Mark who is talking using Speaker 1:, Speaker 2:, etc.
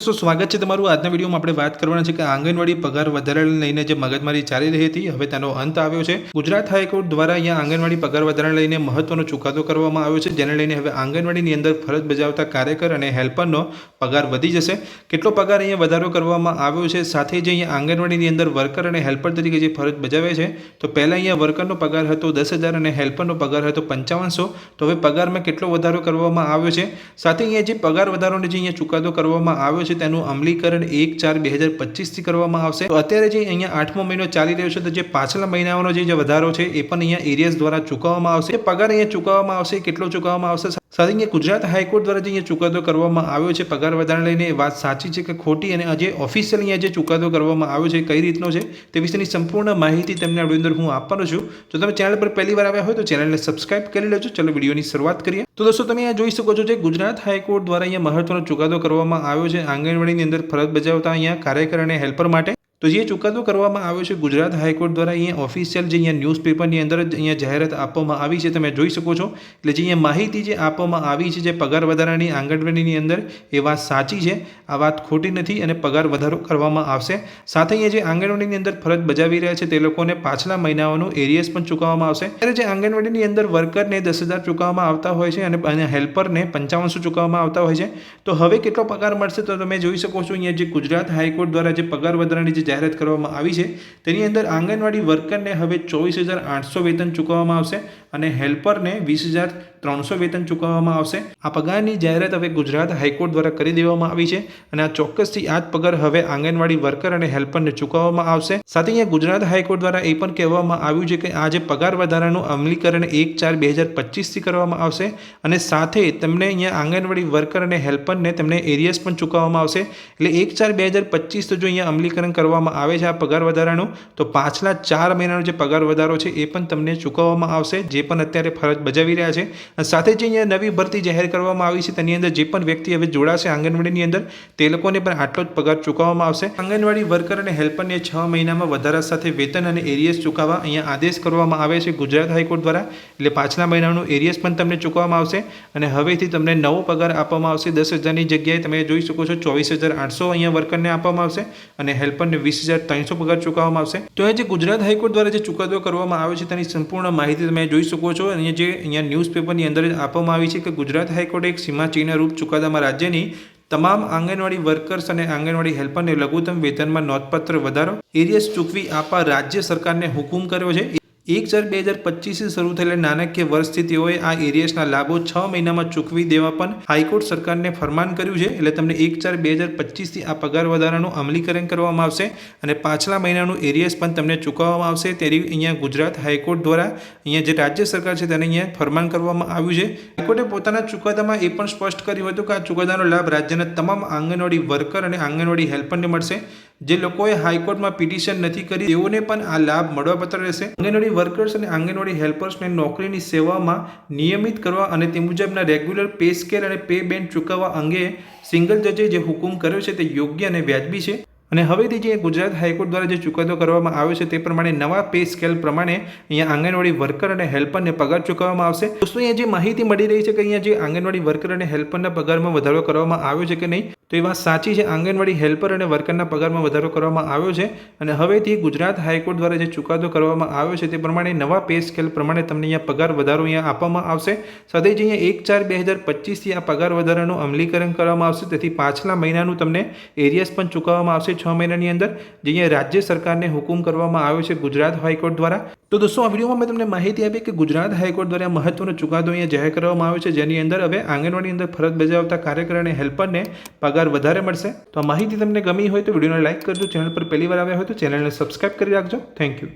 Speaker 1: સ્વાગત છે તમારું। આજના વિડીયોમાં આપણે વાત કરવાના છે કે આંગણવાડી પગાર વધારાને લઈને જે મગજમારી ચાલી રહી હતી હવે તેનો અંત આવ્યો છે। ગુજરાત હાઈકોર્ટ દ્વારા અહીંયા આંગણવાડી પગાર વધારાને લઈને મહત્વનો ચુકાદો કરવામાં આવ્યો છે, જેને લઈને હવે આંગણવાડીની અંદર ફરજ બજાવતા કાર્યકર અને હેલ્પરનો પગાર વધી જશે। કેટલો પગાર અહીંયા વધારો કરવામાં આવ્યો છે, સાથે જ અહીંયા આંગણવાડીની અંદર વર્કર અને હેલ્પર તરીકે જે ફરજ બજાવે છે તો પહેલાં અહીંયા વર્કરનો પગાર હતો 10,000 અને હેલ્પરનો પગાર હતો 5500। તો હવે પગારમાં કેટલો વધારો કરવામાં આવ્યો છે, સાથે અહીંયા જે પગાર વધારોને જે અહીંયા ચુકાદો કરવામાં આવ્યો છે તેનું અમલીકરણ 1/4/2025 થી કરવામાં આવશે। તો અત્યારે જે અહીંયા 8મો મહિનો ચાલી રહ્યો છે તો જે પાછલા મહિનાઓનો જે વધારો છે એ પણ અહીંયા એરિયસ દ્વારા ચૂકવવામાં આવશે। પગાર અહીંયા ચૂકવવામાં આવશે, કેટલો ચૂકવવામાં આવશે, સાથે અહીંયા ગુજરાત હાઈકોર્ટ દ્વારા જે અહીંયા ચુકાદો કરવામાં આવ્યો છે પગાર વધારાને લઈને એ વાત સાચી છે કે ખોટી, અને આજે ઓફિશિયલ અહીંયા જે ચુકાદો કરવામાં આવ્યો છે કઈ રીતનો છે તે વિશેની સંપૂર્ણ માહિતી તમને આ વિડીયોની અંદર હું આપવાનો છું। જો તમે ચેનલ પર પહેલી વાર આવ્યા હોય તો ચેનલને સબસ્ક્રાઇબ કરી લેજો। ચલો વિડીયોની શરૂઆત કરીએ। તો દોસ્તો તમે અહીંયા જોઈ શકો છો જે ગુજરાત હાઈકોર્ટ દ્વારા અહીંયા મહત્વનો ચુકાદો કરવામાં આવ્યો છે આંગણવાડીની અંદર ફરજ બજાવતા અહીંયા કાર્યકર અને હેલ્પર માટે। તો જે ચુકાદો કરવામાં આવ્યો છે ગુજરાત હાઈકોર્ટ દ્વારા અહીંયા ઓફિશિયલ જે અહીંયા ન્યૂઝપેપરની અંદર જ અહીંયા જાહેરાત આપવામાં આવી છે, તમે જોઈ શકો છો। એટલે જે અહીંયા માહિતી જે આપવામાં આવી છે જે પગાર વધારાની આંગણવાડીની અંદર એ વાત સાચી છે, આ વાત ખોટી નથી, અને પગાર વધારો કરવામાં આવશે। સાથે અહીંયા જે આંગણવાડીની અંદર ફરજ બજાવી રહ્યા છે તે લોકોને પાછલા મહિનાઓનું એરિયસ પણ ચૂકવવામાં આવશે। ત્યારે જે આંગણવાડીની અંદર વર્કરને 10,000 ચૂકવવામાં આવતા હોય છે અને હેલ્પરને 5500 ચૂકવવામાં આવતા હોય છે, તો હવે કેટલો પગાર મળશે તો તમે જોઈ શકો છો અહીંયા જે ગુજરાત હાઈકોર્ટ દ્વારા જે પગાર વધારાની જે જાહેરાત કરવામાં આવી છે તેની અંદર આંગણવાડી વર્કરને હવે 24,800 વેતન ચૂકવવામાં આવશે અને હેલ્પરને 20,300 વેતન ચૂકવવામાં આવશે। આ પગારની જાહેરાત હવે ગુજરાત હાઈકોર્ટ દ્વારા કરી દેવામાં આવી છે અને આ ચોક્કસથી આ જ પગાર હવે આંગણવાડી વર્કર અને હેલ્પરને ચૂકવવામાં આવશે। સાથે અહીંયા ગુજરાત હાઈકોર્ટ દ્વારા એ પણ કહેવામાં આવ્યું છે કે આ જે પગાર વધારાનું અમલીકરણ 1/4/2025 થી કરવામાં આવશે, અને સાથે તમને અહીંયા આંગણવાડી વર્કર અને હેલ્પરને તેમને એરિયસ પણ ચૂકવવામાં આવશે। એટલે 1/4/2025 તો જો અહીંયા અમલીકરણ કરવામાં આવે છે આ પગાર વધારાનું, તો પાછલા 4 મહિનાનો જે પગાર વધારો છે એ પણ તમને ચૂકવવામાં આવશે જે પણ અત્યારે ફરજ બજાવી રહ્યા છે। અને સાથે જે અહીંયા નવી ભરતી જાહેર કરવામાં આવી છે તેની અંદર જે પણ વ્યક્તિ હવે જોડાશે આંગણવાડીની અંદર તે લોકોને પણ આટલો જ પગાર ચૂકવવામાં આવશે। આંગણવાડી વર્કર અને હેલ્પરને 6 મહિનામાં વધારા સાથે વેતન અને એરિયસ ચૂકવવા અહીંયા આદેશ કરવામાં આવે છે ગુજરાત હાઈકોર્ટ દ્વારા। એટલે પાછલા મહિનાનું એરિયસ પણ તમને ચૂકવવામાં આવશે અને હવેથી તમને નવો પગાર આપવામાં આવશે। 10,000ની જગ્યાએ તમે જોઈ શકો છો 24,800 અહીંયા વર્કરને આપવામાં આવશે અને હેલ્પરને 20,300 પગાર ચૂકવવામાં આવશે। તો એ જે ગુજરાત હાઈકોર્ટ દ્વારા જે ચુકાદો કરવામાં આવ્યો છે તેની સંપૂર્ણ માહિતી તમે જોઈ શકો છો। અહીંયા ન્યૂઝપેપરની અંદર જ આપવામાં આવી છે કે ગુજરાત હાઈકોર્ટે એક સીમાચિહ્ન રૂપ ચુકાદામાં રાજ્યની તમામ આંગણવાડી વર્કર્સ અને આંગણવાડી હેલ્પરને લઘુત્તમ વેતનમાં નોંધપાત્ર વધારો એરિયસ ચૂકવી આપવા રાજ્ય સરકારને હુકુમ કર્યો છે। 1/4/2025 શરૂ થયેલા નાણાકીય વર્ષથી તેઓએ આ એરિયસના લાભો 6 મહિનામાં ચૂકવી દેવા પણ હાઈકોર્ટ સરકારને ફરમાન કર્યું છે। એટલે તમને 1/4/2025 થી આ પગાર વધારાનું અમલીકરણ કરવામાં આવશે અને પાછલા મહિનાનું એરિયસ પણ તમને ચૂકવવામાં આવશે। તેવી અહીંયા ગુજરાત હાઈકોર્ટ દ્વારા અહીંયા જે રાજ્ય સરકાર છે તેને અહીંયા ફરમાન કરવામાં આવ્યું છે। હાઈકોર્ટે પોતાના ચુકાદામાં એ પણ સ્પષ્ટ કર્યું હતું કે આ ચુકાદાનો લાભ રાજ્યના તમામ આંગણવાડી વર્કર અને આંગણવાડી હેલ્પરને મળશે। જે લોકોએ હાઈકોર્ટમાં પિટિશન નથી કરી તેઓને પણ આ લાભ મળવાપાત્ર રહેશે। આંગણવાડી વર્કર્સ અને આંગણવાડી હેલ્પર્સને નોકરીની સેવામાં નિયમિત કરવા અને તે મુજબના રેગ્યુલર પે સ્કેલ અને પે બેન્ડ ચૂકવવા અંગે સિંગલ જજે જે હુકમ કર્યો છે તે યોગ્ય અને વ્યાજબી છે। અને હવેથી જે ગુજરાત હાઈકોર્ટ દ્વારા જે ચુકાદો કરવામાં આવ્યો છે તે પ્રમાણે નવા પે સ્કેલ પ્રમાણે અહીંયા આંગણવાડી વર્કર અને હેલ્પરને પગાર ચૂકવવામાં આવશે। દોસ્તો અહીંયા જે માહિતી મળી રહી છે કે અહીંયા જે આંગણવાડી વર્કર અને હેલ્પરના પગારમાં વધારો કરવામાં આવ્યો છે કે નહીં, તો એ વાત સાચી છે। આંગણવાડી હેલ્પર અને વર્કરના પગારમાં વધારો કરવામાં આવ્યો છે અને હવેથી ગુજરાત હાઈકોર્ટ દ્વારા જે ચુકાદો કરવામાં આવ્યો છે તે પ્રમાણે નવા પે સ્કેલ પ્રમાણે તમને અહીંયા પગાર વધારો અહીંયા આપવામાં આવશે। સાથે જ અહીંયા 1/4/2025 થી આ પગાર વધારાનું અમલીકરણ કરવામાં આવશે, તેથી પાછલા મહિનાનું તમને એરિયસ પણ ચૂકવવામાં આવશે 6 મહિનાની અંદર, જે અહીંયા રાજ્ય સરકારને હુકમ કરવામાં આવ્યો છે ગુજરાત હાઈકોર્ટ દ્વારા। તો દોસ્તો આ વિડીયોમાં મેં તમને માહિતી આપી કે ગુજરાત હાઈકોર્ટ દ્વારા મહત્વનો ચુકાદો અહીંયા જાહેર કરવામાં આવ્યો છે, જેની અંદર હવે આંગણવાડી અંદર ફરજ બજાવતા કાર્યકર અને હેલ્પરને પગાર વધારે મળશે। તો આ માહિતી તમને ગમી હોય તો વિડીયોને લાઈક કરજો, ચેનલ પર પહેલી વાર આવ્યા હોય તો ચેનલને સબસ્ક્રાઇબ કરી રાખજો। Thank you.